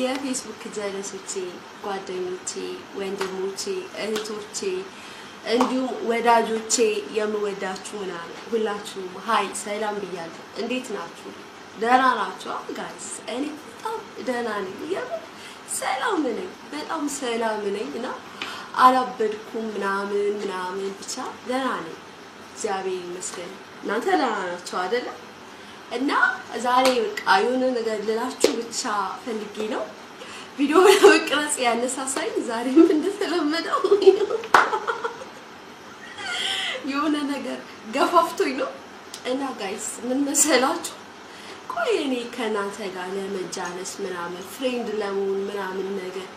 የፌስቡክ ጀለሶቼ ጓደኞቼ ወንድሞቼ እህቶቼ እንዲሁም ወዳጆቼ የምወዳችሁና ሁላችሁም ሃይ ሰላም ብያለሁ እንዴት ናችሁ ደህና ናችሁ ጋይስ እኔ በጣም ደህና ነኝ ሰላም ነኝ በጣም ሰላም ነኝና አላበድኩም ምናምን ብቻ ደህና ነኝ እግዚአብሔር ይመስገን እናንተ ደህና ናችሁ አይደል እና ዛሬ በቃ የሆነ ነገር ልላችሁ ብቻ ፈልጌ ነው ቪዲዮ ለመቅረጽ ያነሳሳኝ ዛሬም እንደተለመደው የሆነ ነገር ገፋፍቶኝ ነው እና ጋይስ ምን መሰላችሁ ቆይ እኔ ከናንተ ጋር ለመጃነስ ምናምን ፍሬንድ ለመሆን ምናምን ነገር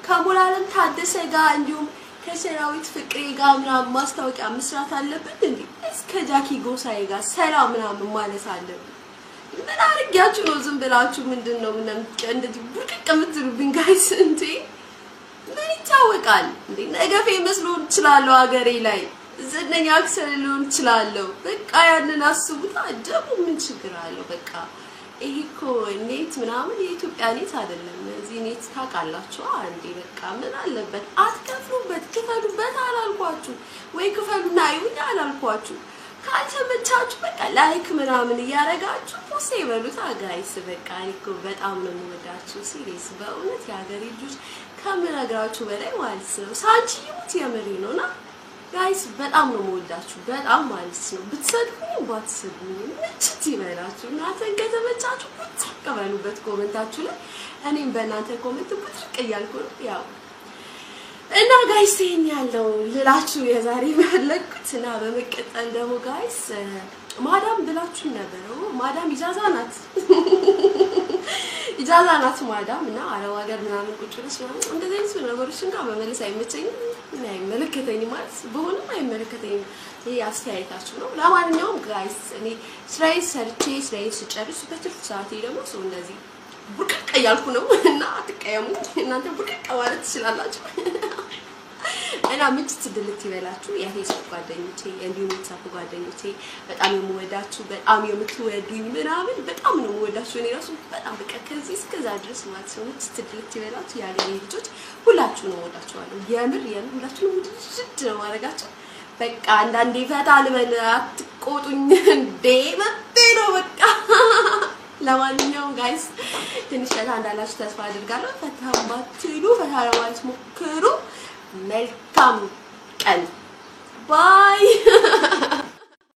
ከሞላለም ታደሰ ጋር እንዲሁም ከሰራዊት ፍቅሬ ጋር ምናምን ማስታወቂያ መስራት አለብን እንዴ እስከ ጃኪ ጎሳዬ ጋር ሰላም ምናምን ማለት አለብን ምን አርጋችሁ ነው ዝም ብላችሁ ምንድነው እንደዚህ ቡርቅቅ የምትሉብኝ ጋይስ እንዴ ምን ይታወቃል እንዴ ነገ ፌመስ ልሆን እችላለሁ ሀገሬ ላይ ዝነኛ አክሰር ልሆን እችላለሁ በቃ ያንን አስቡት ደግሞ ምን ችግር አለው በቃ ይሄኮ ኔት ምናምን የኢትዮጵያ ኔት አይደለም እዚህ ኔት ታውቃላችሁ አንዴ በቃ ምን አለበት አትከፍሉበት ክፈሉበት አላልኳችሁ ወይ ክፈሉና ይሁን አላልኳችሁ ካልተመቻችሁ በቃ ላይክ ምናምን ያረጋችሁ ፖስት ይበሉት ጋይስ በቃ እኮ በጣም ነው የምወዳችሁ ሲሪየስ በእውነት ያገሬ ልጆች ከምነግራችሁ በላይ ማለት ነው ሳንቺ ይሙት የምሬ ነውና ጋይስ በጣም ነው የምወዳችሁ በጣም ማለት ነው ብትሰድቡኝ ባትሰድቡኝ ምንጭት ይበላችሁ እናንተን ከተመቻችሁ ተቀበሉበት ኮሜንታችሁ ላይ እኔም በእናንተ ኮሜንት ብትርቅ እያልኩ ነው ያው እና ጋይስ ያለው ልላችሁ የዛሬ መለኩትና በመቀጠል ደግሞ ጋይስ ማዳም ብላችሁ ነበር ማዳም ኢጃዛ ናት ማዳም እና አረብ ሀገር ምናምን ቁጭ ብለሽ እንደዚህ አይነት ነገሮችን ጋር በመለስ አይመቸኝም አይመለከተኝም ማለት በሆነም አይመለከተኝም ይሄ አስተያየታችሁ ነው ለማንኛውም ጋይስ እኔ ስራዬ ስጨርስ በትርፍ ሰዓቴ ደግሞ ሰው እንደዚህ ቡርቅቅ ያልኩ ነው እና አትቀየሙ እናንተ ቡርቅቅ ማለት ትችላላችሁ እና ምንጭ ድልት ይበላችሁ የፌስቡክ ጓደኞቼ እንዲሁም የዋትስአፕ ጓደኞቼ በጣም የምወዳችሁ በጣም የምትወዱኝ ምናምን በጣም ነው የምወዳችሁ እኔ ራሱ በጣም በቃ ከዚህ እስከዛ ድረስ ማለት ነው ምንጭ ድልት ይበላችሁ ያገሬ ልጆች ሁላችሁ ነው ወዳችኋለሁ የምር ሁላችሁ ነው ድድ ነው ማረጋችሁ በቃ አንዳንዴ ፈታ ልበል አትቆጡኝ እንዴ መጥቶ ነው በቃ ለማንኛውም ጋይስ ትንሽ ፈታ እንዳላችሁ ተስፋ አድርጋለሁ ፈታ ባትሉ ፈታ ለማለት ሞክሩ መልካም ቀን ባይ